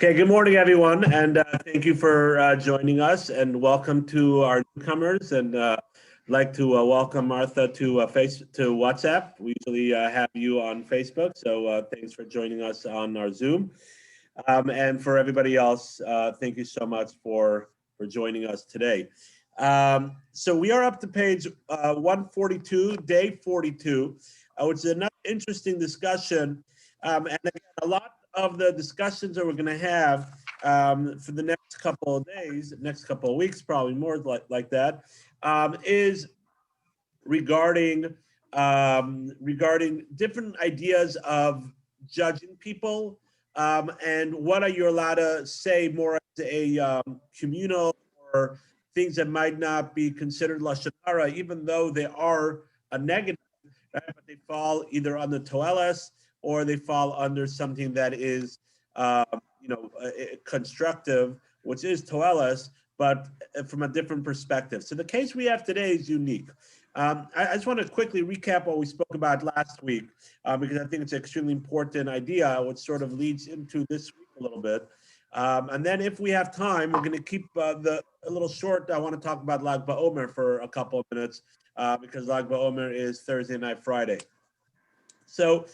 Okay, good morning, everyone, and thank you for joining us, and welcome to our newcomers. And I'd like to welcome Martha to WhatsApp. We usually have you on Facebook, so thanks for joining us on our Zoom. And for everybody else, thank you so much for joining us today. So we are up to page 142, day 42, which is another interesting discussion. And again, a lot of the discussions that we're going to have for the next couple of days, next couple of weeks, probably more like that, is regarding regarding different ideas of judging people, and what are you allowed to say more as a communal, or things that might not be considered lashon hara, even though they are a negative, right? But they fall either under toeles or they fall under something that is, constructive, which is toeles, but from a different perspective. So the case we have today is unique. I just want to quickly recap what we spoke about last week, because I think it's an extremely important idea, which sort of leads into this week a little bit. And then if we have time, we're going to keep a little short. I want to talk about Lag BaOmer for a couple of minutes, because Lag BaOmer is Thursday night, Friday. So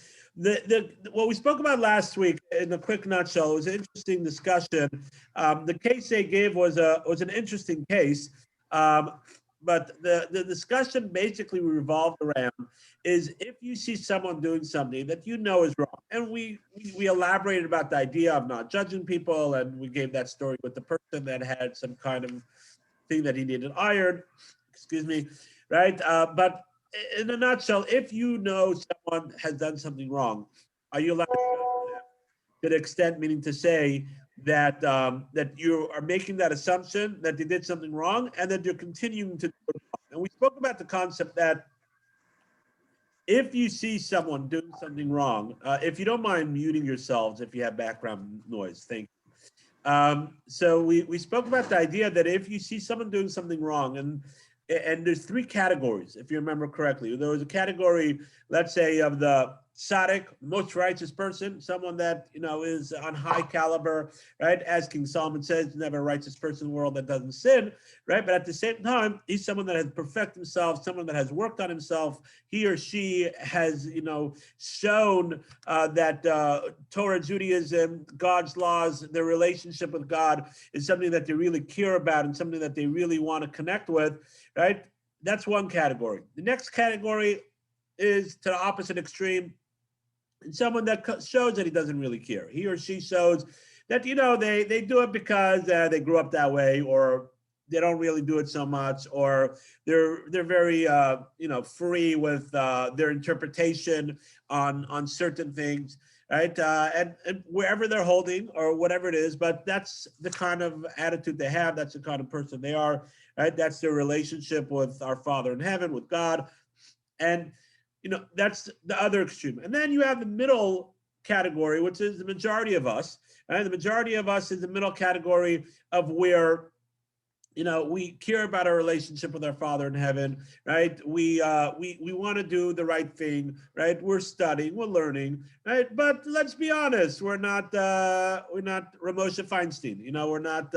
what we spoke about last week, in a quick nutshell, was an interesting discussion. The case they gave was an interesting case, but the discussion basically revolved around is if you see someone doing something that you know is wrong, and we elaborated about the idea of not judging people, and we gave that story with the person that had some kind of thing that he needed iron, excuse me, right? But in a nutshell, if you know someone has done something wrong, are you allowed to judge them to the extent, meaning to say that that you are making that assumption that they did something wrong and that you're continuing to do it wrong? And we spoke about the concept that if you see someone doing something wrong, if you don't mind muting yourselves if you have background noise, thank you. So we spoke about the idea that if you see someone doing something wrong, and there's three categories, if you remember correctly. There was a category, let's say, of the tzaddik, most righteous person, someone that is on high caliber, right? As King Solomon says, never a righteous person in the world that doesn't sin, right? But at the same time, he's someone that has perfected himself, someone that has worked on himself. He or she has, shown that Torah, Judaism, God's laws, their relationship with God is something that they really care about and something that they really want to connect with, right? That's one category. The next category is to the opposite extreme, and someone that shows that he doesn't really care. He or she shows that they do it because they grew up that way, or they don't really do it so much, or they're very free with their interpretation on certain things, right? And wherever they're holding or whatever it is, but that's the kind of attitude they have. That's the kind of person they are, right? That's their relationship with our Father in heaven, with God, and that's the other extreme. And then you have the middle category, which is the majority of us. Right? The majority of us is the middle category of where we care about our relationship with our Father in heaven, right? We want to do the right thing, right? We're studying, we're learning, right? But let's be honest, we're not Ramosha Feinstein, we're not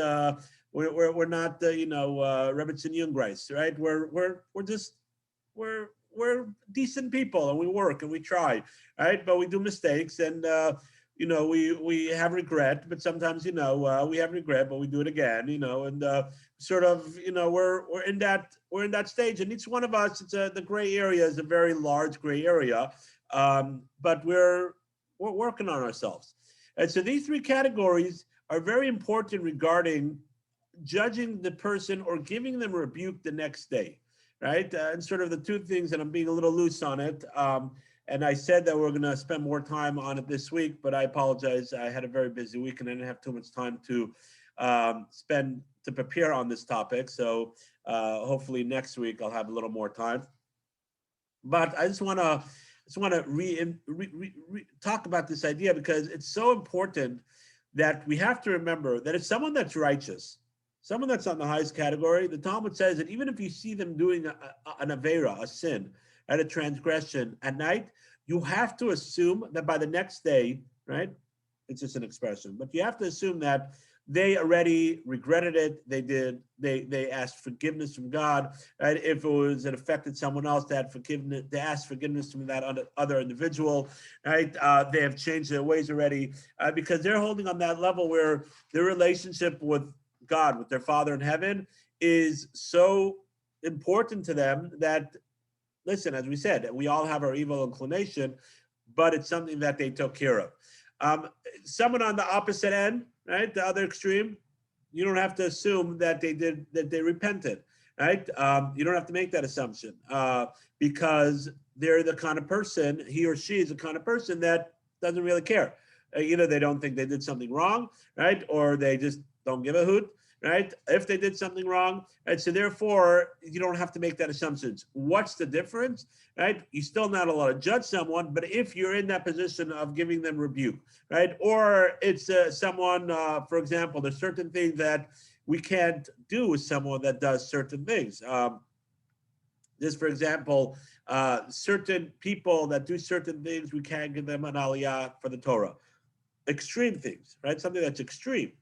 we're not Rebbetzin Jungreis, right? We're decent people, and we work and we try, right? But we do mistakes, and we have regret, but sometimes we have regret, but we do it again, and sort of we're in that stage, and each one of us, the gray area is a very large gray area, but we're working on ourselves. And so these three categories are very important regarding judging the person or giving them a rebuke the next day, right? And sort of the two things, and I'm being a little loose on it. And I said that we're going to spend more time on it this week, but I apologize. I had a very busy week and I didn't have too much time to spend to prepare on this topic. So hopefully next week I'll have a little more time. But I just want to talk about this idea, because it's so important that we have to remember that it's someone that's righteous, someone that's on the highest category. The Talmud says that even if you see them doing an avera, a sin, right, a transgression at night, you have to assume that by the next day, right, It's just an expression. But you have to assume that they already regretted it. They asked forgiveness from God. Right? If it affected someone else, they asked forgiveness from that other individual. Right? They have changed their ways already because they're holding on that level where their relationship with God, with their Father in heaven, is so important to them that, listen, as we said, we all have our evil inclination, but it's something that they took care of. Someone on the opposite end, right, the other extreme, you don't have to assume that they repented, right? You don't have to make that assumption because they're the kind of person, he or she is the kind of person that doesn't really care. Either they don't think they did something wrong, right, or they just don't give a hoot, right? If they did something wrong, right? So therefore, you don't have to make that assumption. What's the difference, right? You're still not allowed to judge someone, but if you're in that position of giving them rebuke, right? Or it's someone, for example, there's certain things that we can't do with someone that does certain things. This, for example, certain people that do certain things, we can't give them an aliyah for the Torah. Extreme things, right? Something that's extreme.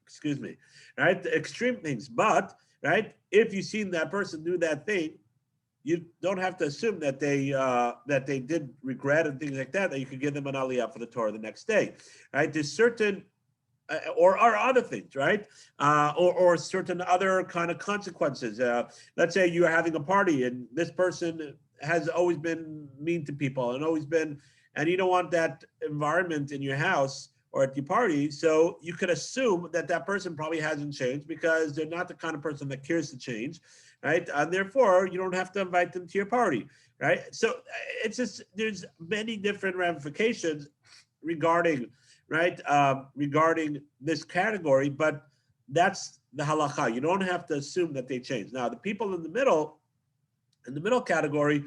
Excuse me, right? The extreme things. But, right, if you've seen that person do that thing, you don't have to assume that they did regret and things like that, that you could give them an aliyah for the Torah the next day, right? There's certain, or other things, right? Or certain other kind of consequences. Let's say you're having a party and this person has always been mean to people and you don't want that environment in your house or at your party, so you could assume that that person probably hasn't changed because they're not the kind of person that cares to change, right? And therefore, you don't have to invite them to your party, right? So it's just, there's many different ramifications regarding, right, regarding this category, but that's the halakha. You don't have to assume that they change. Now, the people in the middle category,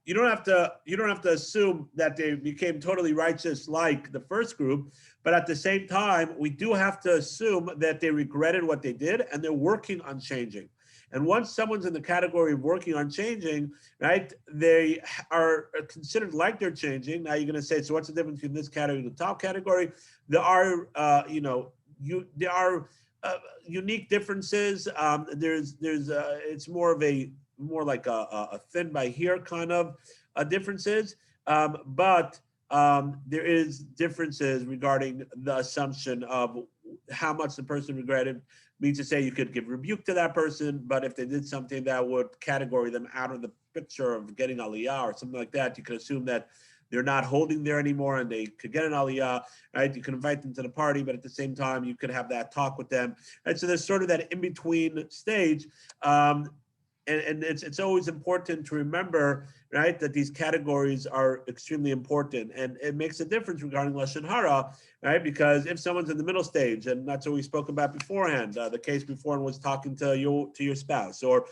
you don't have to assume that they became totally righteous like the first group, but at the same time, we do have to assume that they regretted what they did and they're working on changing. And once someone's in the category of working on changing, right, they are considered like they're changing. Now you're going to say, so what's the difference between this category and the top category? There are, there are unique differences. It's more like a thin by hair kind of differences, but there is differences regarding the assumption of how much the person regretted. Means to say you could give rebuke to that person, but if they did something that would categorize them out of the picture of getting aliyah or something like that, you could assume that they're not holding there anymore and they could get an aliyah, right? You can invite them to the party, but at the same time, you could have that talk with them. And so there's sort of that in-between stage. And it's always important to remember, right, that these categories are extremely important, and it makes a difference regarding lashon hara, right? Because if someone's in the middle stage, and that's what we spoke about beforehand, the case before was talking to your spouse, or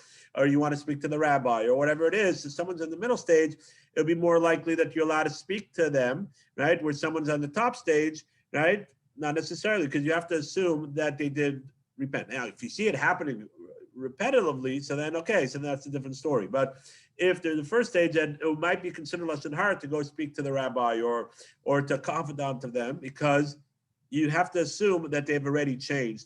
you want to speak to the rabbi, or whatever it is. If someone's in the middle stage, it'll be more likely that you're allowed to speak to them, right? Where someone's on the top stage, right? Not necessarily, because you have to assume that they did repent. Now, if you see it happening repetitively, so then okay, so that's a different story. But if they're the first stage, then it might be considered lashon hara to go speak to the rabbi or to confidant of them, because you have to assume that they've already changed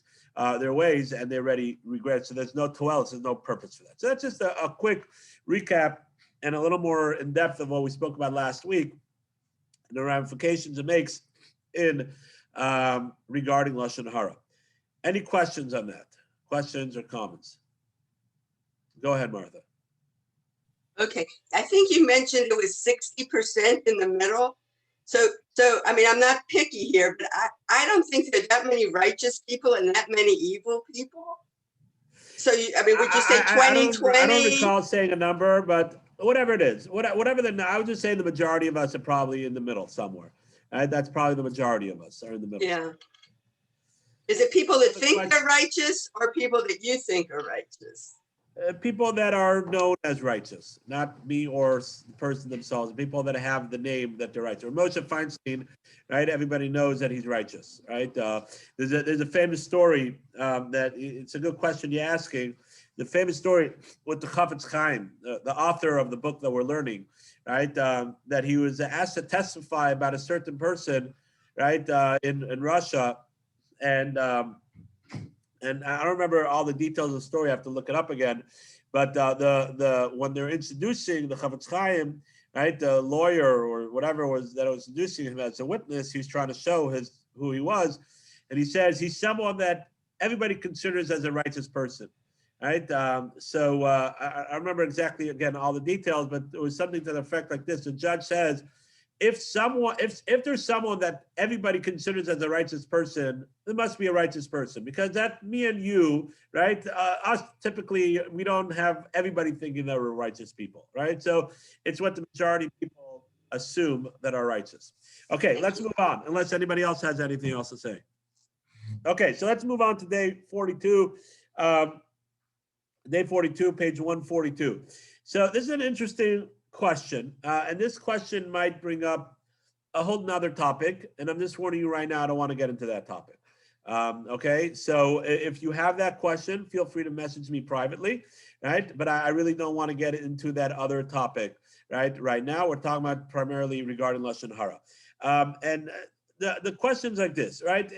their ways and they already regret. So there's no toel, there's no purpose for that. So that's just a quick recap and a little more in depth of what we spoke about last week and the ramifications it makes in regarding lashon hara. Any questions on that? Questions or comments? Go ahead, Martha. Okay, I think you mentioned it was 60% in the middle. So I mean, I'm not picky here, but I don't think there are that many righteous people and that many evil people. So I mean, would you say 20-20? I don't recall saying a number, but whatever it is, whatever I would just say the majority of us are probably in the middle somewhere. Right? That's probably the majority of us are in the middle. Yeah. Is it people that think they're righteous or people that you think are righteous? People that are known as righteous, not me or the person themselves. People that have the name that they're righteous. Or Moshe Feinstein, right? Everybody knows that he's righteous, right? There's a famous story that it's a good question you're asking. The famous story with the Chafetz Chaim, the author of the book that we're learning, right? That he was asked to testify about a certain person, right, in Russia, and I don't remember all the details of the story. I have to look it up again. But the when they're introducing the Chavetz Chaim, right, the lawyer or whatever was that was introducing him as a witness, he's trying to show who he was, and he says he's someone that everybody considers as a righteous person, right? I remember exactly again all the details, but it was something to the effect like this: the judge says, if there's someone that everybody considers as a righteous person, there must be a righteous person, because that me and you, right? Us typically, we don't have everybody thinking that we're righteous people, right? So it's what the majority of people assume that are righteous. Okay, let's move on, unless anybody else has anything else to say. Okay, so let's move on to day 42. Day 42, page 142. So this is an interesting question, and this question might bring up a whole nother topic, and I'm just warning you right now, I don't want to get into that topic. Okay, so if you have that question, feel free to message me privately, right? But I really don't want to get into that other topic, right? Right now, we're talking about primarily regarding Lashon Hara. And the question's like this, right?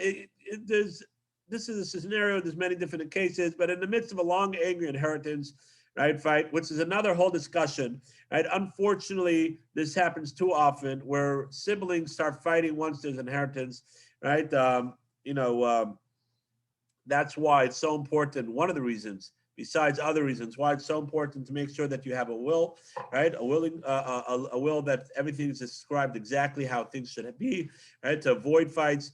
This is a scenario, there's many different cases, but in the midst of a long, angry inheritance, right, fight, which is another whole discussion, right? Unfortunately, this happens too often where siblings start fighting once there's inheritance, right? That's why it's so important. One of the reasons, besides other reasons, why it's so important to make sure that you have a will, right? A will that everything is described exactly how things should be, right? To avoid fights.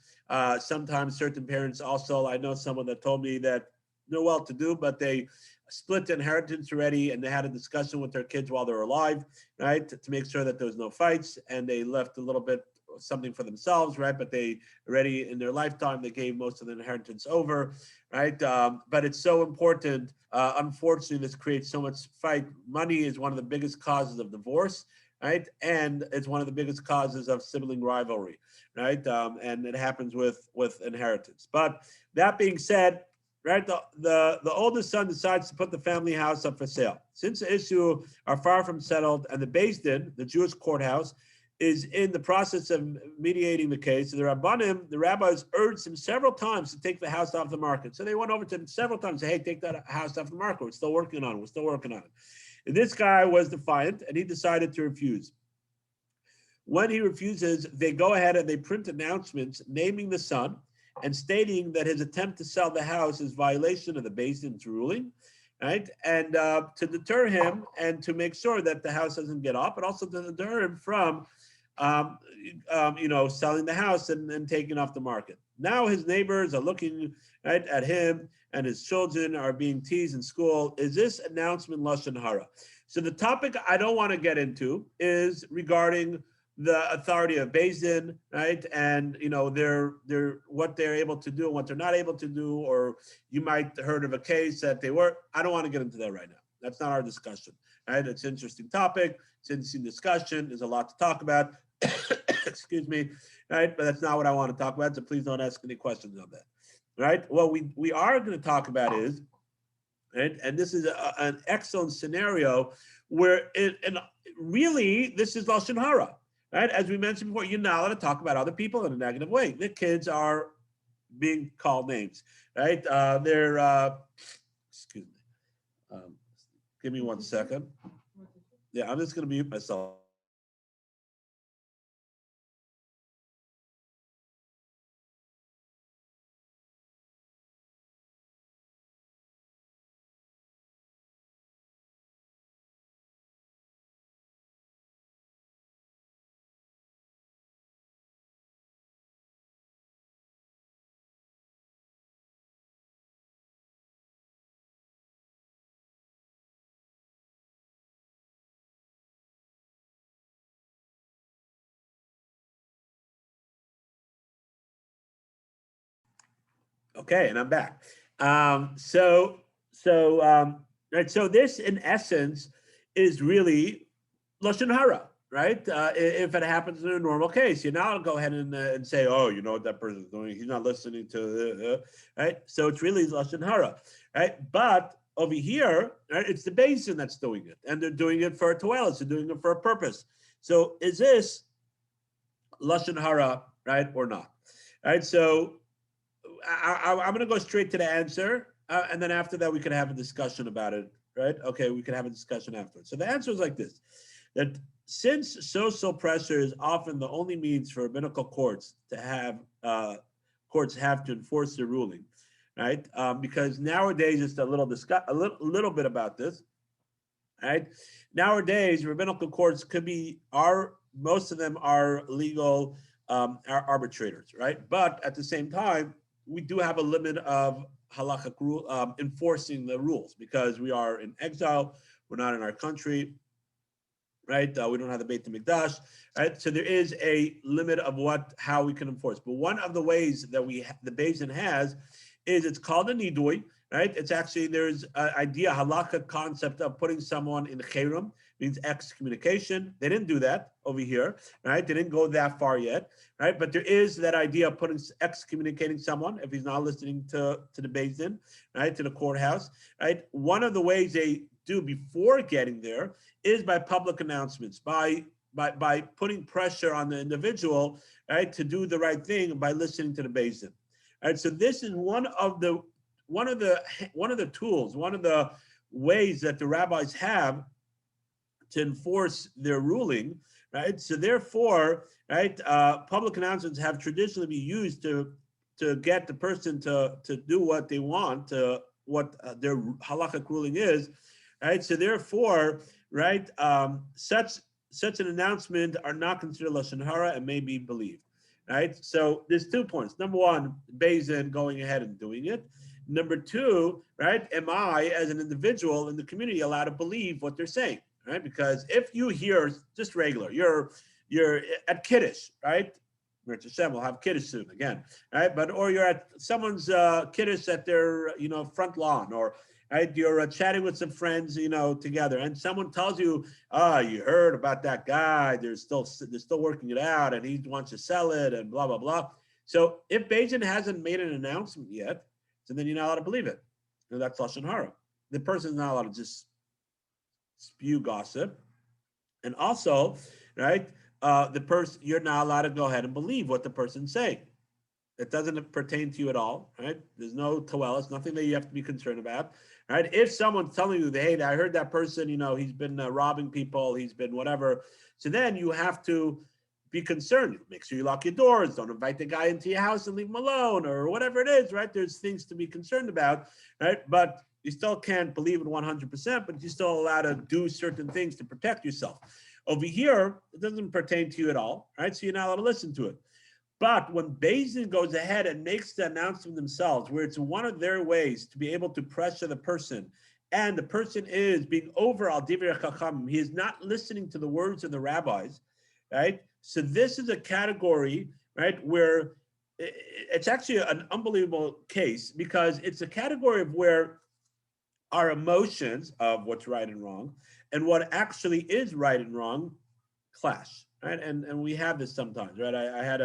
Sometimes certain parents also, I know someone that told me that they're well-to-do, but they split the inheritance already, and they had a discussion with their kids while they were alive, right? To make sure that there was no fights, and they left a little bit something for themselves, right? But they already in their lifetime, they gave most of the inheritance over, right? But it's so important. Unfortunately, this creates so much fight. Money is one of the biggest causes of divorce, right? And it's one of the biggest causes of sibling rivalry, right? And it happens with inheritance. But that being said, right, the oldest son decides to put the family house up for sale. Since the issue are far from settled, and the Beis Din, the Jewish courthouse, is in the process of mediating the case, the Rabbanim, the rabbis urged him several times to take the house off the market. So they went over to him several times and said, hey, take that house off the market. We're still working on it. And this guy was defiant, and he decided to refuse. When he refuses, they go ahead and they print announcements naming the son and stating that his attempt to sell the house is violation of the Beis Din's ruling, right? And to deter him and to make sure that the house doesn't get off, but also to deter him from selling the house and taking off the market. Now his neighbors are looking right at him, and his children are being teased in school. Is this announcement Lashon Hara? So the topic I don't want to get into is regarding the authority of Beis Din, right? And they're what they're able to do and what they're not able to do, or you might have heard of a case that they were. I don't want to get into that right now. That's not our discussion, right? It's an interesting topic. It's an interesting discussion. There's a lot to talk about. Excuse me, right? But that's not what I want to talk about. So please don't ask any questions on that, right? What we are going to talk about is, right? And this is an excellent scenario where really this is Lashon Hara. Right? As we mentioned before, you're not allowed to talk about other people in a negative way. The kids are being called names, right? Excuse me. Give me 1 second. Yeah, I'm just going to mute myself. Okay, and I'm back. So this, in essence, is really Lashon Hara, right? If it happens in a normal case, you now go ahead and say, oh, you know what that person's doing? He's not listening to, right? So it's really Lashon Hara, right? But over here, right, it's the Beis Din that's doing it, and they're doing it for a toilet, they're doing it for a purpose. So is this Lashon Hara, right, or not? All right, so I'm going to go straight to the answer, and then after that we can have a discussion about it, right? Okay, we can have a discussion afterwards. So the answer is like this: that since social pressure is often the only means for rabbinical courts to have to enforce their ruling, right? Because nowadays, just a little bit about this, right? Nowadays, rabbinical courts most of them are legal arbitrators, right? But at the same time, we do have a limit of halachic rule enforcing the rules because we are in exile, we're not in our country, right? We don't have the Beit HaMikdash, right? So there is a limit of how we can enforce. But one of the ways that the Beis Din has is it's called a nidui, right? It's actually, there's an idea, halakha concept of putting someone in cherem, means excommunication. They didn't do that over here, right? They didn't go that far yet, right? But there is that idea of excommunicating someone if he's not listening to the Beis Din, right? To the courthouse, right? One of the ways they do before getting there is by public announcements, by putting pressure on the individual, right, to do the right thing by listening to the Beis Din. Right, so this is one of the tools, one of the ways that the rabbis have to enforce their ruling, right? So therefore, right, public announcements have traditionally been used to get the person to do what they want, what their halachic ruling is, right? So therefore, right, such an announcement are not considered lashon hara and may be believed, right? So there's 2 points. Number one, Beis Din going ahead and doing it. Number two, right, am I as an individual in the community allowed to believe what they're saying, right? Because if you hear just regular, you're at Kiddush, right? We'll have Kiddush soon again, right? Or you're at someone's Kiddush at their front lawn, or right, you're chatting with some friends, together, and someone tells you, you heard about that guy, they're still working it out, and he wants to sell it, and blah blah blah. So if Beis Din hasn't made an announcement yet, so then you're not allowed to believe it. And that's lashon hara. The person's not allowed to just spew gossip, and also, right, you're not allowed to go ahead and believe what the person's saying. It doesn't pertain to you at all, right? There's no toelis, nothing that you have to be concerned about, right? If someone's telling you, hey, I heard that person, he's been robbing people, he's been whatever, so then you have to be concerned. Make sure you lock your doors, don't invite the guy into your house and leave him alone, or whatever it is, right? There's things to be concerned about, right? But you still can't believe it 100%, but you're still allowed to do certain things to protect yourself. Over here, it doesn't pertain to you at all, right? So you're not allowed to listen to it. But when Beis Din goes ahead and makes the announcement themselves, where it's one of their ways to be able to pressure the person, and the person is being over al divrei chachamim, he is not listening to the words of the rabbis, right? So this is a category, right, where it's actually an unbelievable case, because it's a category of where our emotions of what's right and wrong and what actually is right and wrong clash, right? And we have this sometimes, right? I had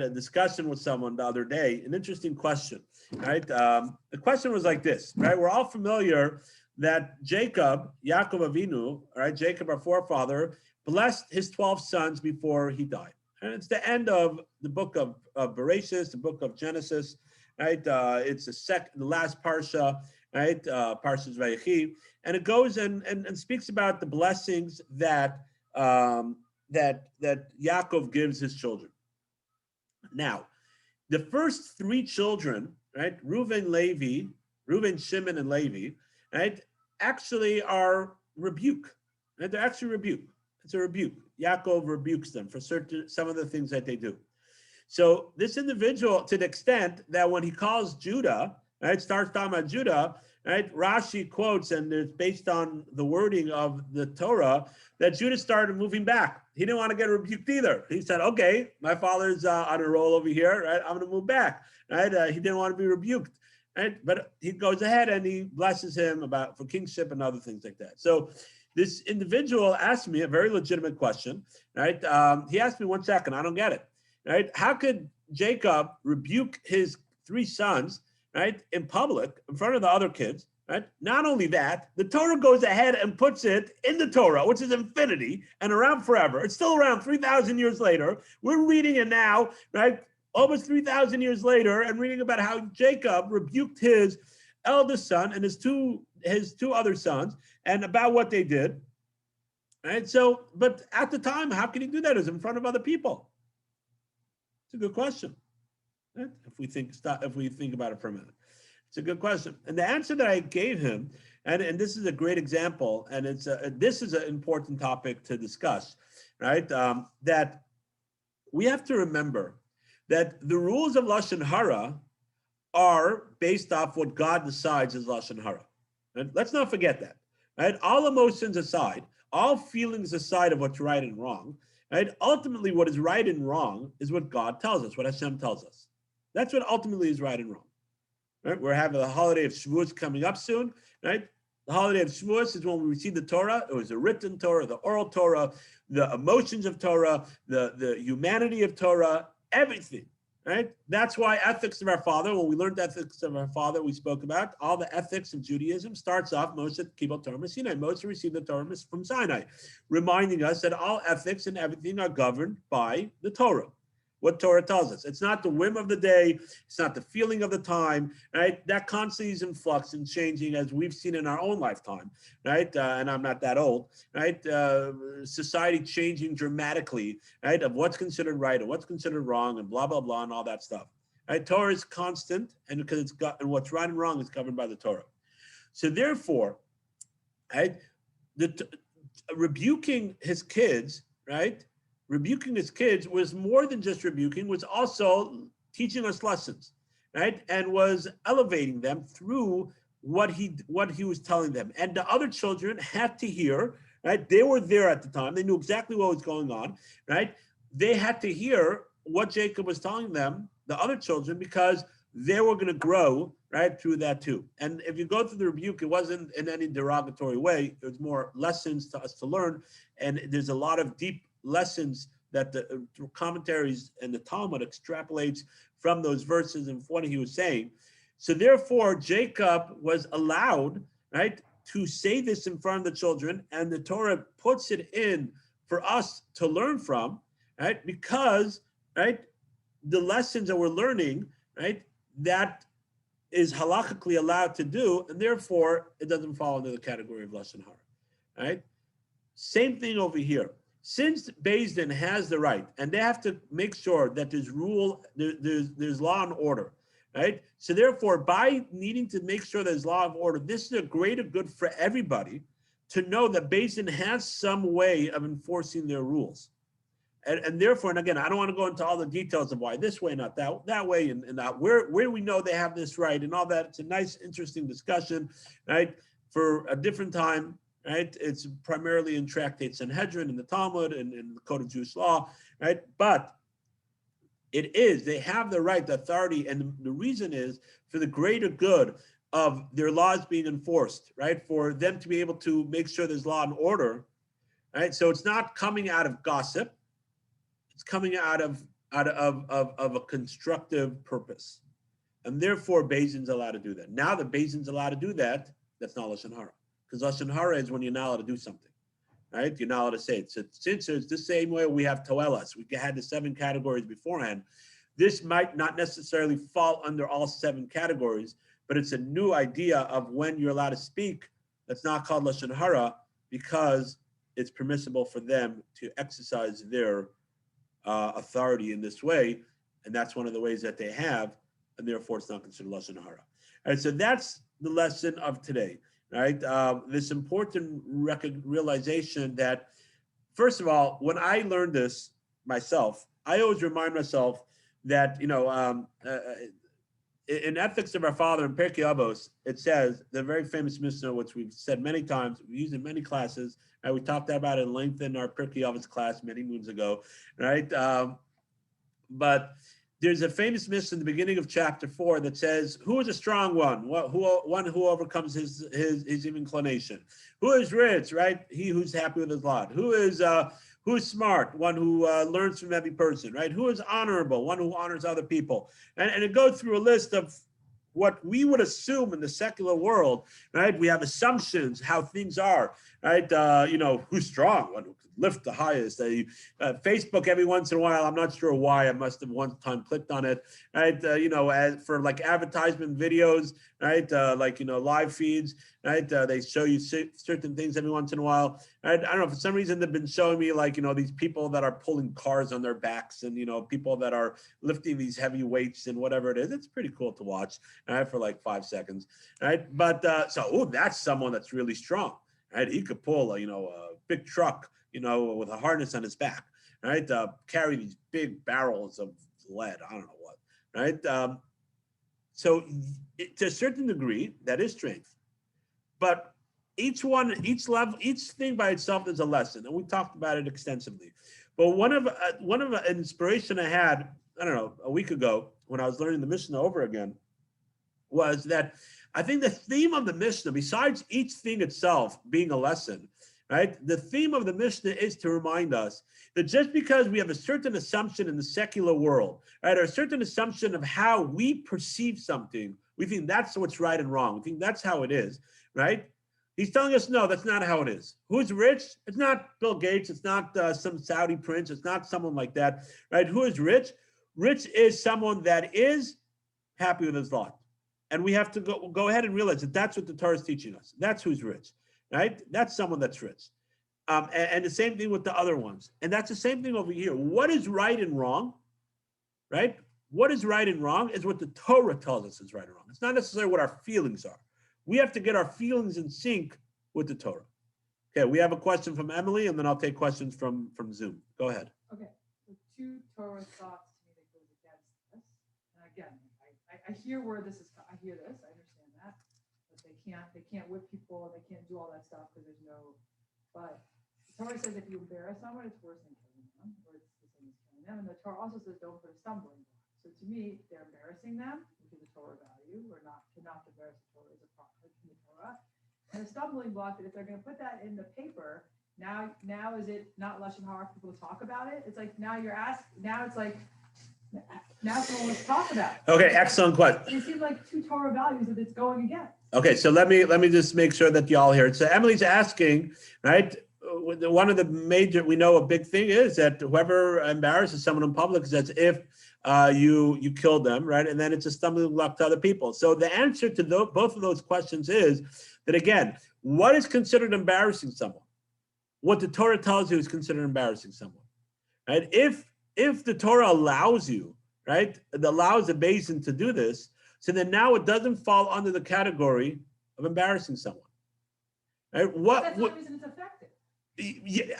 a discussion with someone the other day, an interesting question, right? The question was like this, right? We're all familiar that Yaakov Avinu, right? Jacob, our forefather, blessed his 12 sons before he died. And it's the end of the book of Bereshit, the book of Genesis, right? It's the last parsha, right? Parshas Vayechi, and it goes and speaks about the blessings that Yaakov gives his children. Now, the first 3 children, right? Reuven, Shimon, and Levi, right? Actually are rebuke. Right? They're actually rebuke. It's a rebuke. Yaakov rebukes them for some of the things that they do. So this individual, to the extent that when he calls Judah, right, starts talking about Judah, right, Rashi quotes, and it's based on the wording of the Torah, that Judah started moving back. He didn't want to get rebuked either. He said, okay, my father's on a roll over here, right, I'm going to move back, right? He didn't want to be rebuked, right? But he goes ahead and he blesses him for kingship and other things like that. So this individual asked me a very legitimate question, right? He asked me, 1 second, I don't get it, right? How could Jacob rebuke his 3 sons, right, in public, in front of the other kids, right? Not only that, the Torah goes ahead and puts it in the Torah, which is infinity and around forever. It's still around 3,000 years later. We're reading it now, right? almost 3,000 years later, and reading about how Jacob rebuked his eldest son and his two other sons, and about what they did. Right. So, but at the time, how can he do that? It was in front of other people. It's a good question. Right? If we think about it for a minute, it's a good question. And the answer that I gave him, and this is a great example, and this is an important topic to discuss, right? That we have to remember that the rules of Lashon Hara are based off what God decides is Lashon Hara. Right? Let's not forget that. Right? All emotions aside, all feelings aside of what's right and wrong, right? Ultimately, what is right and wrong is what God tells us, what Hashem tells us. That's what ultimately is right and wrong. Right? We're having the holiday of Shavuos coming up soon, right? The holiday of Shavuos is when we receive the Torah. It was the written Torah, the oral Torah, the emotions of Torah, the humanity of Torah, everything. Right? That's why ethics of our father, when we learned ethics of our father, we spoke about all the ethics of Judaism starts off, Moshe Kibel Torah Sinai. Moshe received the Torah from Sinai, reminding us that all ethics and everything are governed by the Torah. What Torah tells us. It's not the whim of the day. It's not the feeling of the time, right? That constantly is in flux and changing, as we've seen in our own lifetime, right? And I'm not that old, right? Society changing dramatically, right? Of what's considered right and what's considered wrong and blah, blah, blah, and all that stuff. Right? Torah is constant, and because it's got, and what's right and wrong is covered by the Torah. So therefore, right, rebuking his kids, right? Rebuking his kids was more than just rebuking, was also teaching us lessons, right? And was elevating them through what he was telling them. And the other children had to hear, right? They were there at the time. They knew exactly what was going on, right? They had to hear what Jacob was telling them, the other children, because they were going to grow, right, through that too. And if you go through the rebuke, it wasn't in any derogatory way. It was more lessons to us to learn. And there's a lot of deep lessons that the commentaries and the Talmud extrapolates from those verses and what he was saying. So therefore, Jacob was allowed, right, to say this in front of the children, and the Torah puts it in for us to learn from, right, because, right, the lessons that we're learning, right, that is halakhically allowed to do, and therefore it doesn't fall into the category of Lashon Hara, right? Same thing over here. Since Beis Din has the right, and they have to make sure that there's rule, there's law and order, right? So therefore, by needing to make sure there's law and order, this is a greater good for everybody to know that Beis Din has some way of enforcing their rules. And therefore, and again, I don't want to go into all the details of why this way, not that way, and that where we know they have this right and all that. It's a nice, interesting discussion, right? For a different time. Right, it's primarily in Tractate Sanhedrin, in the Talmud, and in the Code of Jewish Law, right? But they have the right, the authority, and the reason is for the greater good of their laws being enforced, right? For them to be able to make sure there's law and order, right? So it's not coming out of gossip; it's coming out of a constructive purpose, and therefore Beis Din's allowed to do that. Now that Beis Din's allowed to do that, that's not Lashon Hara. Because Lashon Hara is when you're not allowed to do something, right? You're not allowed to say it. So since it's the same way we have Toelas, we had the 7 categories beforehand, this might not necessarily fall under all 7 categories, but it's a new idea of when you're allowed to speak that's not called Lashon Hara, because it's permissible for them to exercise their authority in this way, and that's one of the ways that they have, and therefore it's not considered Lashon Hara. All right, so that's the lesson of today. Right, this important realization that, first of all, when I learned this myself, I always remind myself that, in Ethics of Our Father in Pirkei Avos, it says, the very famous Mishnah, which we've said many times, we've used in many classes, and we talked about it in length in our Pirkei Avos class many moons ago, right? But there's a famous Mishnah in the beginning of chapter 4 that says, "Who is a strong one? One who overcomes his inclination. Who is rich? Right? He who's happy with his lot. Who is smart? One who learns from every person. Right? Who is honorable? One who honors other people." And it goes through a list of what we would assume in the secular world. Right? We have assumptions how things are. Right? Who's strong? One who lift the highest. Facebook every once in a while, I'm not sure why, I must have one time clicked on it, right? As for like advertisement videos, right? Live feeds, right? They show you certain things every once in a while. Right? I don't know, for some reason they've been showing me these people that are pulling cars on their backs, and people that are lifting these heavy weights and whatever it is. It's pretty cool to watch, right? For like 5 seconds, right? But that's someone that's really strong, right? He could pull a big truck, with a harness on his back, right? Carry these big barrels of lead, I don't know what, right? So to a certain degree, that is strength. But each level, each thing by itself is a lesson, and we talked about it extensively. But one of an inspiration I had, I don't know, a week ago when I was learning the Mishnah over again, was that I think the theme of the Mishnah, besides each thing itself being a lesson, right? The theme of the Mishnah is to remind us that just because we have a certain assumption in the secular world, right, or a certain assumption of how we perceive something, we think that's what's right and wrong. We think that's how it is, right? He's telling us, no, that's not how it is. Who's rich? It's not Bill Gates. It's not some Saudi prince. It's not someone like that, right? Who is rich? Rich is someone that is happy with his lot. And we have to go ahead and realize that that's what the Torah is teaching us. That's who's rich, right? That's someone that's rich. And the same thing with the other ones. And that's the same thing over here. What is right and wrong, right? What is right and wrong is what the Torah tells us is right and wrong. It's not necessarily what our feelings are. We have to get our feelings in sync with the Torah. Okay, we have a question from Emily, and then I'll take questions from Zoom. Go ahead. Okay, so 2 Torah thoughts to me that goes against this. And again, I hear where this is. I hear this. I understand that, but they can't whip people. They can't do all that stuff because there's no. But the Torah says if you embarrass someone, it's worse than killing them, or it's the same as killing them. And the Torah also says don't put a stumbling block. So to me, they're embarrassing them, which is a Torah value, or not to embarrass the Torah is a problem in the Torah. And a stumbling block that if they're going to put that in the paper, now is it not Lashon Hara for people to talk about it? It's like now you're asked. Now it's like now someone wants to talk about it. Okay, excellent question. It seems like 2 Torah values that it's going against. Okay, so let me just make sure that y'all hear it. So Emily's asking, right? One of the major, we know a big thing is that whoever embarrasses someone in public is as if you killed them, right? And then it's a stumbling block to other people. So the answer to both of those questions is that, again, what is considered embarrassing someone? What the Torah tells you is considered embarrassing someone, right? If the Torah allows you, right, it allows the basin to do this, so then now it doesn't fall under the category of embarrassing someone, right? That's the reason it's effective. Yeah,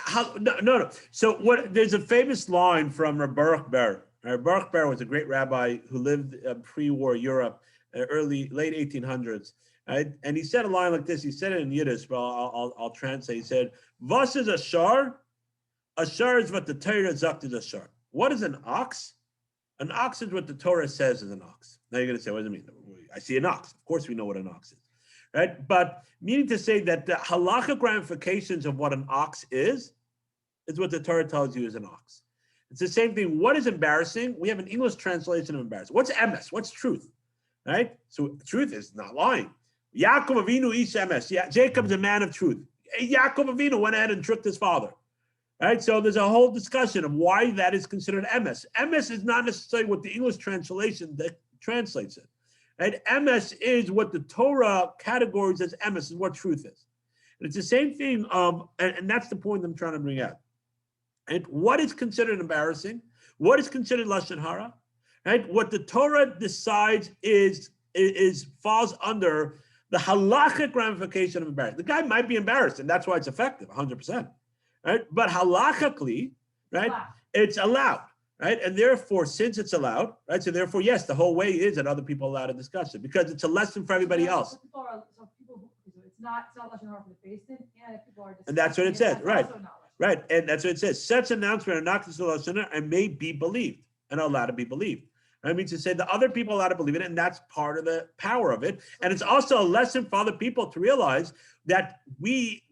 no. So there's a famous line from Baruch Ber. Baruch Ber was a great rabbi who lived pre-war Europe, late 1800s. Right? And he said a line like this. He said it in Yiddish, but I'll translate. He said, "Was is a shar? A shar is what the Torah sagt is a shar. What is an ox? An ox is what the Torah says is an ox." Now you're going to say, what does it mean? I see an ox. Of course we know what an ox is, right? But meaning to say that the halachic ramifications of what an ox is what the Torah tells you is an ox. It's the same thing. What is embarrassing? We have an English translation of embarrassing. What's emes? What's truth? Right? So truth is not lying. Yaakov Avinu ish emes. Yeah, Jacob's a man of truth. Yaakov Avinu went ahead and tricked his father. Right? So there's a whole discussion of why that is considered emes. Emes is not necessarily what the English translation that translates it. Right? Emes is what the Torah categories as emes, is what truth is. And it's the same thing, and that's the point I'm trying to bring out. And what is considered embarrassing? What is considered Lashon Hara? Right? What the Torah decides falls under the halachic ramification of embarrassment. The guy might be embarrassed, and that's why it's effective, 100%. Right? But halachically, right, it's allowed. Right? And therefore, since it's allowed, right, so therefore, yes, the whole way is that other people are allowed to discuss it because it's a lesson for everybody else. It's not Lashon Hara for the basin, and if people are discussing, and that's what it says, right? Right, and that's what it says. Such announcement are not considered Lashon Hara and may be believed and are allowed to be believed. I mean to say the other people are allowed to believe it, and that's part of the power of it. And it's also a lesson for other people to realize that the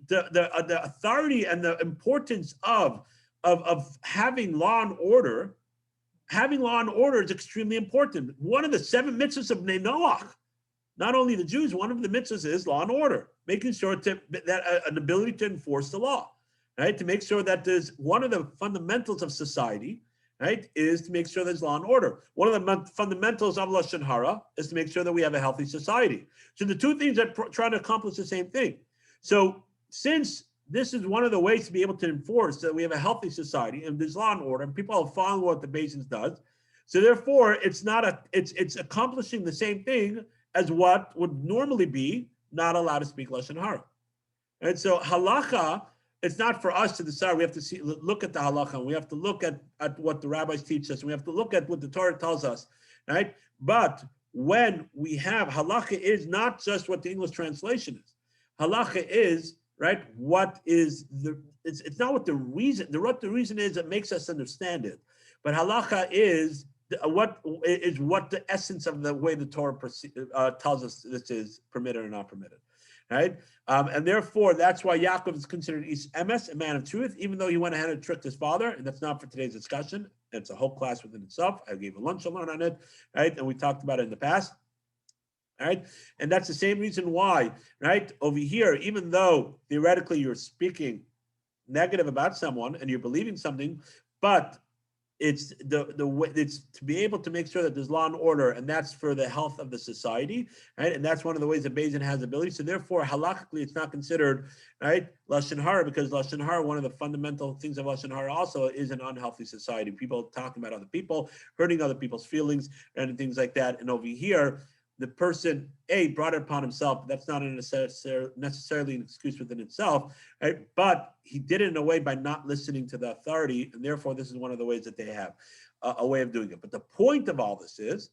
authority and the importance of having law and order. Having law and order is extremely important. One of the 7 mitzvahs of Bnei Noach, not only the Jews, one of the mitzvahs is law and order, making sure that an ability to enforce the law. right? To make sure that there's one of the fundamentals of society, right, is to make sure there's law and order. One of the fundamentals of Lashon Hara is to make sure that we have a healthy society. So the two things are trying to accomplish the same thing. So since this is one of the ways to be able to enforce that we have a healthy society and there's law and order and people are following what the Basins does, so therefore it's accomplishing the same thing as what would normally be not allowed to speak Lashon Hara. And so halacha, it's not for us to decide. We have to look at the halacha, and we have to look at what the rabbis teach us. We have to look at what the Torah tells us, right? But when we have halacha, is not just what the English translation is. Halacha is, right, what is it's not what the reason is that makes us understand it. But halacha is what the essence of the way the Torah tells us this is permitted or not permitted. Right? And therefore, that's why Yaakov is considered Ish Emes, a man of truth, even though he went ahead and tricked his father. And that's not for today's discussion. It's a whole class within itself. I gave a lunch to learn on it, right? And we talked about it in the past. Right? And that's the same reason why, right? Over here, even though theoretically you're speaking negative about someone and you're believing something, but it's the way it's to be able to make sure that there's law and order, and that's for the health of the society, right? And that's one of the ways that Beis Din has ability. So therefore, halakhically, it's not considered, right, Lashon Hara, because Lashon Hara, one of the fundamental things of Lashon Hara also is an unhealthy society. People talking about other people, hurting other people's feelings, and things like that. And over here, the person, brought it upon himself. That's not necessarily an excuse within itself, right? But he did it in a way by not listening to the authority, and therefore this is one of the ways that they have a way of doing it. But the point of all this is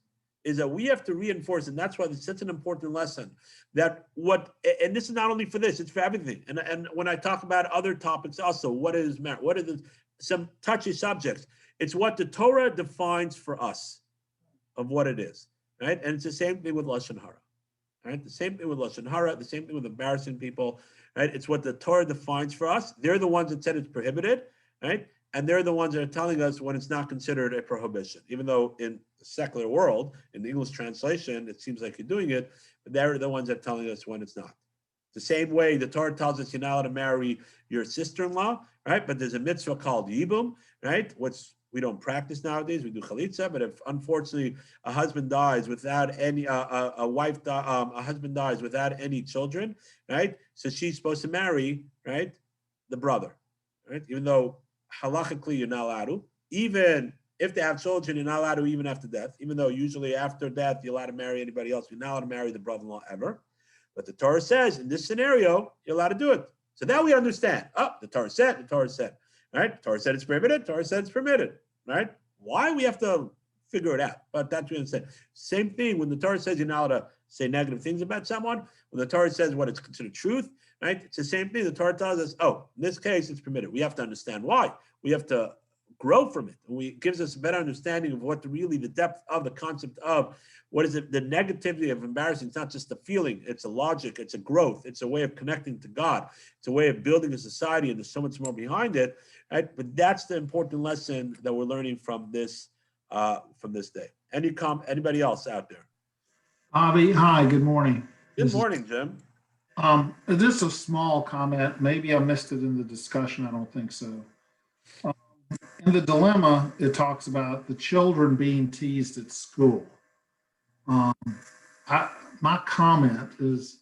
that we have to reinforce, and that's why it's such an important lesson, that and this is not only for this, it's for everything. And when I talk about other topics also, what is marriage? What are some touchy subjects? It's what the Torah defines for us of what it is. Right? And it's the same thing with Lashon Hara. Right? The same thing with Lashon Hara, the same thing with embarrassing people. Right? It's what the Torah defines for us. They're the ones that said it's prohibited, right? And they're the ones that are telling us when it's not considered a prohibition. Even though in the secular world, in the English translation, it seems like you're doing it, but they're the ones that are telling us when it's not. The same way the Torah tells us you're not allowed to marry your sister-in-law, right? But there's a mitzvah called yibum, right? We don't practice nowadays. We do chalitza, but if unfortunately a husband dies without any, a husband dies without any children, right? So she's supposed to marry, right, the brother, right? Even though halachically you're not allowed to, even if they have children, you're not allowed to even after death. Even though usually after death you're allowed to marry anybody else, you're not allowed to marry the brother-in-law ever. But the Torah says in this scenario you're allowed to do it. So now we understand. The Torah said, right? The Torah said it's prohibited. The Torah said it's permitted. Right? Why we have to figure it out, but that's what I'm saying. Same thing when the Torah says you're not allowed to say negative things about someone. When the Torah says what is considered truth, right? It's the same thing. The Torah tells us, in this case it's permitted. We have to understand why. We have to grow from it. And it gives us a better understanding of what really the depth of the concept of what is it, the negativity of embarrassing. It's not just a feeling, it's a logic, it's a growth, it's a way of connecting to God, it's a way of building a society, and there's so much more behind it, right? But that's the important lesson that we're learning from this day. Anybody else out there? Bobby, hi, good morning. Good morning, Jim. Just a small comment. Maybe I missed it in the discussion. I don't think so. In the dilemma, it talks about the children being teased at school. My comment is,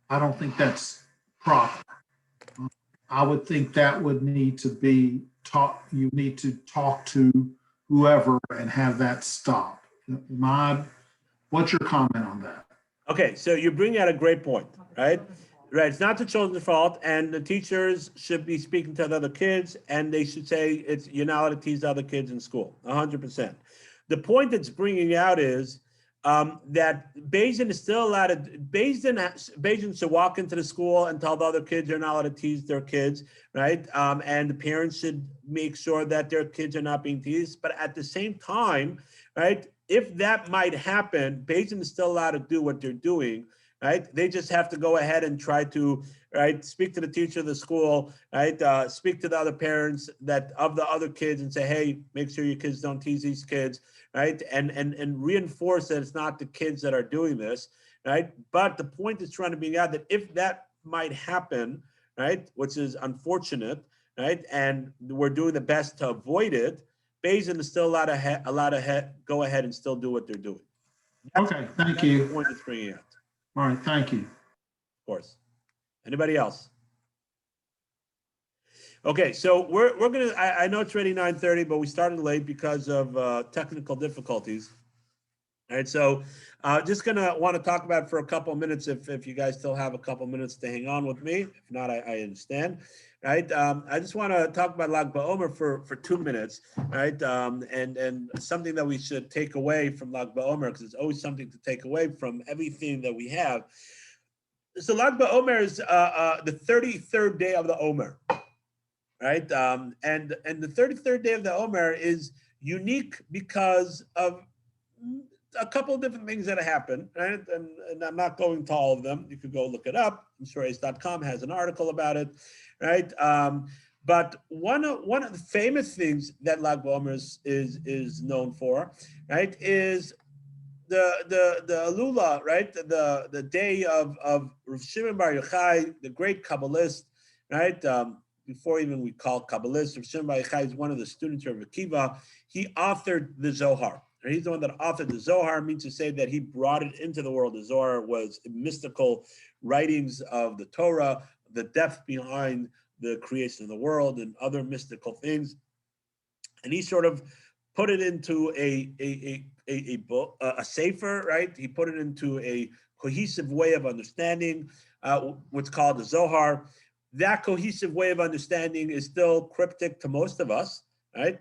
I don't think that's proper. I would think that would need to be taught. You need to talk to whoever and have that stop. What's your comment on that? Okay, so you bring out a great point, right? Right, it's not the children's fault, and the teachers should be speaking to the other kids, and they should say you're not allowed to tease the other kids in school, 100%. The point that's bringing out is that Beis Din is still allowed to, Beis Din should walk into the school and tell the other kids they're not allowed to tease their kids, right? And the parents should make sure that their kids are not being teased. But at the same time, right, if that might happen, Beis Din is still allowed to do what they're doing, right? They just have to go ahead and try to, right, speak to the teacher of the school, right? Speak to the other parents of the other kids and say, hey, make sure your kids don't tease these kids, right? And reinforce that it's not the kids that are doing this, right? But the point is trying to be out that if that might happen, right, which is unfortunate, right? And we're doing the best to avoid it. Bezin is still allowed to go ahead and still do what they're doing. Okay, thank That's the you. point it's bringing out, All right, thank you. of course. Anybody else? Okay, so we're gonna. I know it's already 9:30, but we started late because of technical difficulties. All right, so just gonna want to talk about it for a couple of minutes if you guys still have a couple of minutes to hang on with me. If not, I understand. Right, I just want to talk about Lag BaOmer for 2 minutes. Right, and something that we should take away from Lag BaOmer, because it's always something to take away from everything that we have. So Lag BaOmer is the 33rd day of the Omer. Right, and the 33rd day of the Omer is unique because of a couple of different things that happen, right? And I'm not going to all of them. You could go look it up. I'm sure ace.com has an article about it, right? But one of the famous things that Lag BaOmer is known for, right, is the Alula, right? The day of Rav Shimon Bar Yochai, the great Kabbalist, right? Before even we call Kabbalist, Rav Shimon Bar Yochai is one of the students of Akiva. He authored the Zohar. He's the one that authored the Zohar, means to say that he brought it into the world. The Zohar was mystical writings of the Torah, the depth behind the creation of the world and other mystical things. And he sort of put it into a book, a sefer, right? He put it into a cohesive way of understanding, what's called the Zohar. That cohesive way of understanding is still cryptic to most of us, right?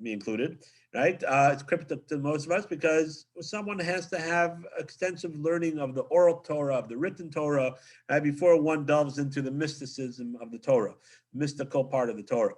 Me included, right? It's cryptic to most of us because someone has to have extensive learning of the oral Torah, of the written Torah, before one delves into the mysticism of the Torah, mystical part of the Torah.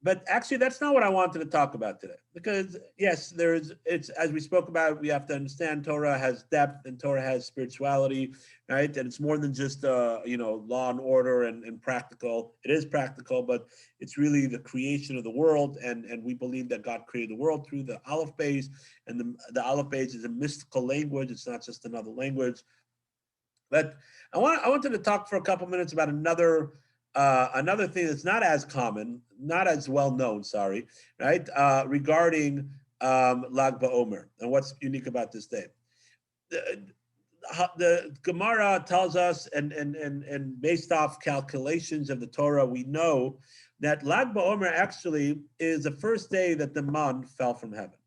But actually, that's not what I wanted to talk about today. Because yes, it's as we spoke about, we have to understand Torah has depth and Torah has spirituality, right? And it's more than just law and order and practical. It is practical, but it's really the creation of the world, and we believe that God created the world through the Aleph Beis, and the Aleph Beis is a mystical language. It's not just another language. But I wanted to talk for a couple minutes about another thing that's not as common, not as well known, right? Regarding Lag BaOmer and what's unique about this day. The Gemara tells us, and based off calculations of the Torah, we know that Lag BaOmer actually is the first day that the man fell from heaven.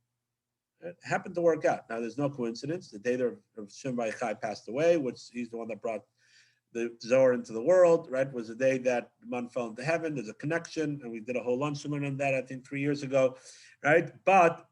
It happened to work out. Now, there's no coincidence. The day that Shimon Bar Yochai passed away, which he's the one that brought the Zohar into the world, right, was the day that the man fell into heaven. There's a connection, and we did a whole lunch and learn on that, I think, 3 years ago, right? But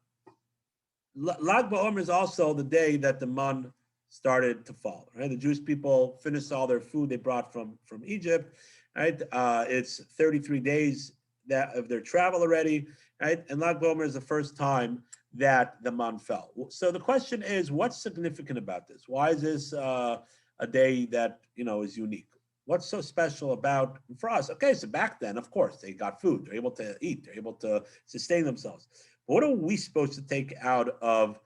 Lag BaOmer is also the day that the man started to fall, right? The Jewish people finished all their food they brought from Egypt, right? It's 33 days of their travel already, right? And Lag BaOmer is the first time that the man fell. So the question is, what's significant about this? Why is this a day that is unique? What's so special about for us? Okay, so back then, of course, they got food. They're able to eat. They're able to sustain themselves. But what are we supposed to take out of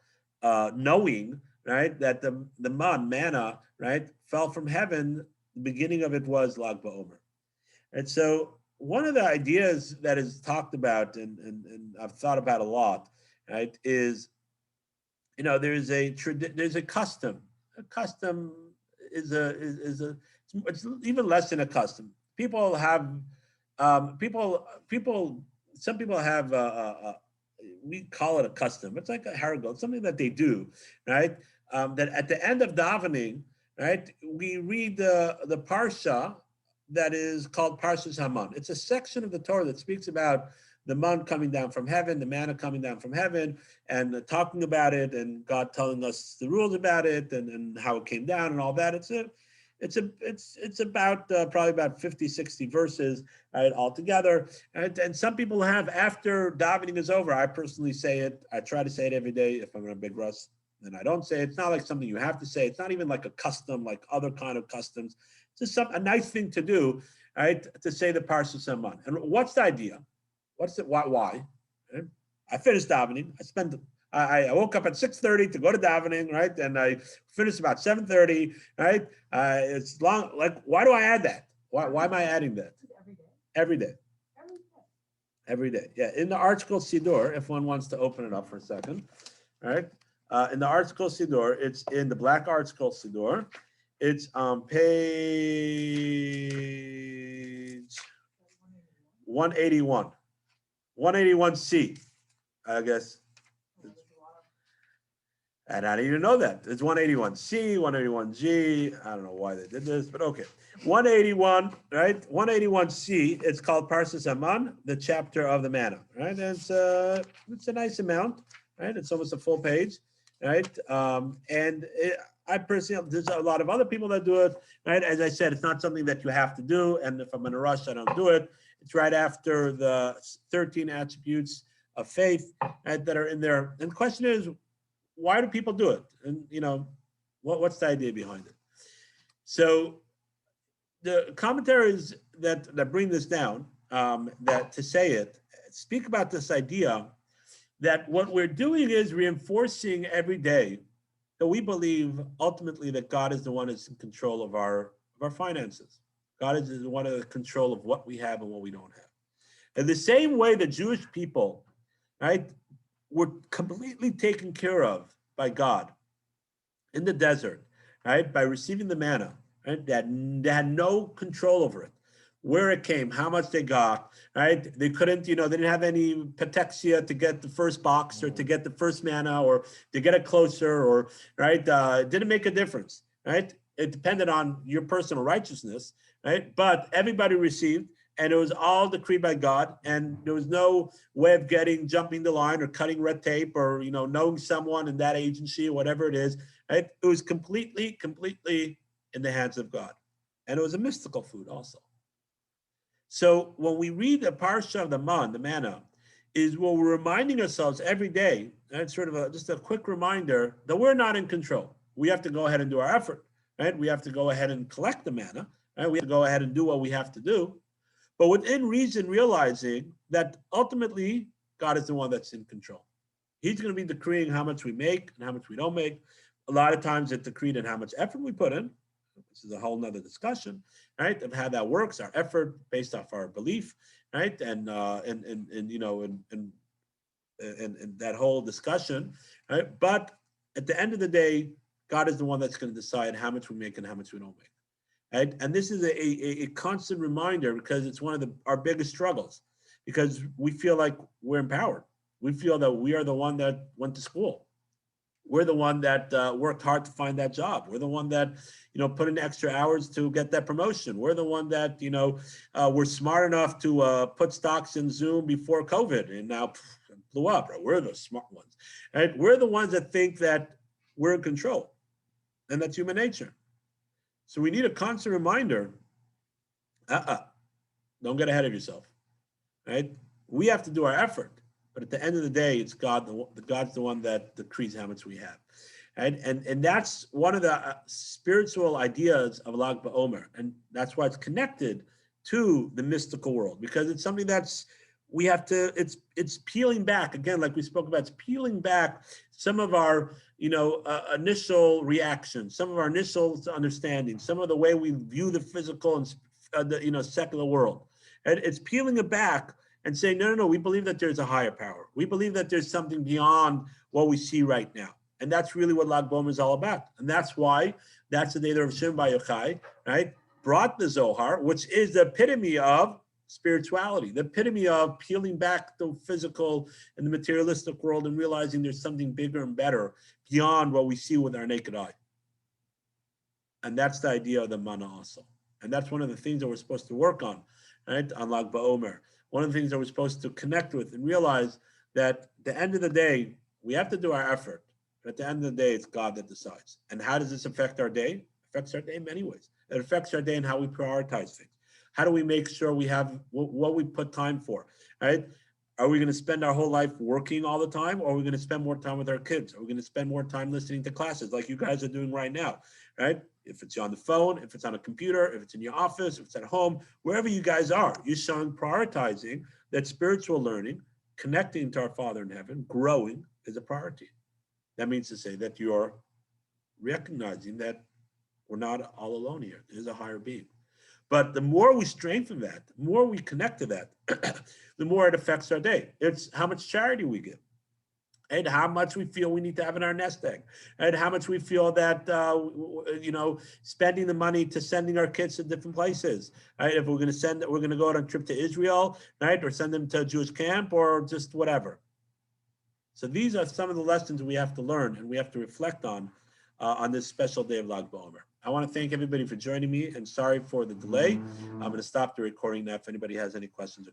knowing, right, that the manna, right, fell from heaven? The beginning of it was Lag BaOmer. And so one of the ideas that is talked about and I've thought about a lot, right, is there's a custom. A custom is it's even less than a custom. People have some people have we call it a custom. It's like a haragot, something that they do, right? That at the end of davening, right, we read the parsha that is called Parshas Haman. It's a section of the Torah that speaks about the man coming down from heaven, the manna coming down from heaven, and talking about it, and God telling us the rules about it, and how it came down, and all that. It's about probably about 50, 60 verses, right, altogether. And some people have, after davening is over, I personally say it. I try to say it every day. If I'm in a big rush, then I don't say it. It's not like something you have to say. It's not even like a custom, like other kind of customs. It's just a nice thing to do, right, to say the Parshas Haman. And what's the idea? What's it? Why? Okay. I finished davening. I woke up at 6:30 to go to davening, right? And I finished about 7:30, right? It's long. Like, why do I add that? Why am I adding that? Every day. Every day. Every day. Every day. Yeah. In the article Siddur, if one wants to open it up for a second. All right. In the article Siddur, it's in the black article Siddur. It's on page 181. 181C, I guess. And I didn't even know that. It's 181C, 181G. I don't know why they did this, but okay. 181, right? 181C, it's called Parshas Aman, the chapter of the manna, right? And it's a nice amount, right? It's almost a full page, right? I personally, there's a lot of other people that do it, right? As I said, it's not something that you have to do. And if I'm in a rush, I don't do it. It's right after the 13 attributes of faith, right, that are in there. And the question is, why do people do it? And what's the idea behind it? So the commentaries that bring this down, that to say it, speak about this idea that what we're doing is reinforcing every day that we believe ultimately that God is the one that's in control of our finances. God is the one in control of what we have and what we don't have. In the same way the Jewish people, right, were completely taken care of by God in the desert, right, by receiving the manna, right, that they had no control over it, where it came, how much they got, right? They couldn't, they didn't have any petexia to get the first box or to get the first manna or to get it closer, or, right, it didn't make a difference, right? It depended on your personal righteousness, right? But everybody received, and it was all decreed by God, and there was no way of jumping the line or cutting red tape or, knowing someone in that agency or whatever it is, right? It was completely in the hands of God. And it was a mystical food also. So when we read the parsha of the manna, is what we're reminding ourselves every day, and it's sort of just a quick reminder that we're not in control. We have to go ahead and do our effort, right? We have to go ahead and collect the manna, right? We have to go ahead and do what we have to do. But within reason, realizing that ultimately God is the one that's in control. He's going to be decreeing how much we make and how much we don't make. A lot of times it's decreed in how much effort we put in. This is a whole nother discussion, right? Of how that works, our effort based off our belief, right? And that whole discussion, right? But at the end of the day, God is the one that's going to decide how much we make and how much we don't make. Right? And this is a constant reminder, because it's one of our biggest struggles, because we feel like we're empowered. We feel that we are the one that went to school. We're the one that worked hard to find that job. We're the one that, put in extra hours to get that promotion. We're the one that, were smart enough to put stocks in Zoom before COVID, and now blew up. Right? We're the smart ones. Right? We're the ones that think that we're in control, and that's human nature. So we need a constant reminder, don't get ahead of yourself, right? We have to do our effort, but at the end of the day, it's God. God's the one that decrees how much we have, right? And that's one of the spiritual ideas of Lag BaOmer, and that's why it's connected to the mystical world, because it's something that's it's peeling back again, like we spoke about. It's peeling back some of our initial reactions, some of our initial understanding, some of the way we view the physical and the secular world, and it's peeling it back and saying, no, we believe that there's a higher power. We believe that there's something beyond what we see right now, and that's really what Lag BaOmer is all about. And that's why that's the day that Rav Shimon Bar Yochai, right, brought the Zohar, which is the epitome of spirituality, the epitome of peeling back the physical and the materialistic world and realizing there's something bigger and better beyond what we see with our naked eye. And that's the idea of the manna also. And that's one of the things that we're supposed to work on, right, on Lag BaOmer. One of the things that we're supposed to connect with and realize that at the end of the day, we have to do our effort. But at the end of the day, it's God that decides. And how does this affect our day? It affects our day in many ways. It affects our day in how we prioritize things. How do we make sure we have what we put time for, right? Are we going to spend our whole life working all the time, or are we going to spend more time with our kids? Are we going to spend more time listening to classes like you guys are doing right now, right? If it's on the phone, if it's on a computer, if it's in your office, if it's at home, wherever you guys are, you're showing prioritizing that spiritual learning, connecting to our Father in heaven, growing is a priority. That means to say that you're recognizing that we're not all alone here. There's a higher being. But the more we strengthen that, the more we connect to that, the more it affects our day. It's how much charity we give, and how much we feel we need to have in our nest egg, and how much we feel that, spending the money to sending our kids to different places, right? If we're going to go on a trip to Israel, right? Or send them to a Jewish camp or just whatever. So these are some of the lessons we have to learn and we have to reflect on this special day of Lag BaOmer. I want to thank everybody for joining me, and sorry for the delay. I'm going to stop the recording now if anybody has any questions or comments.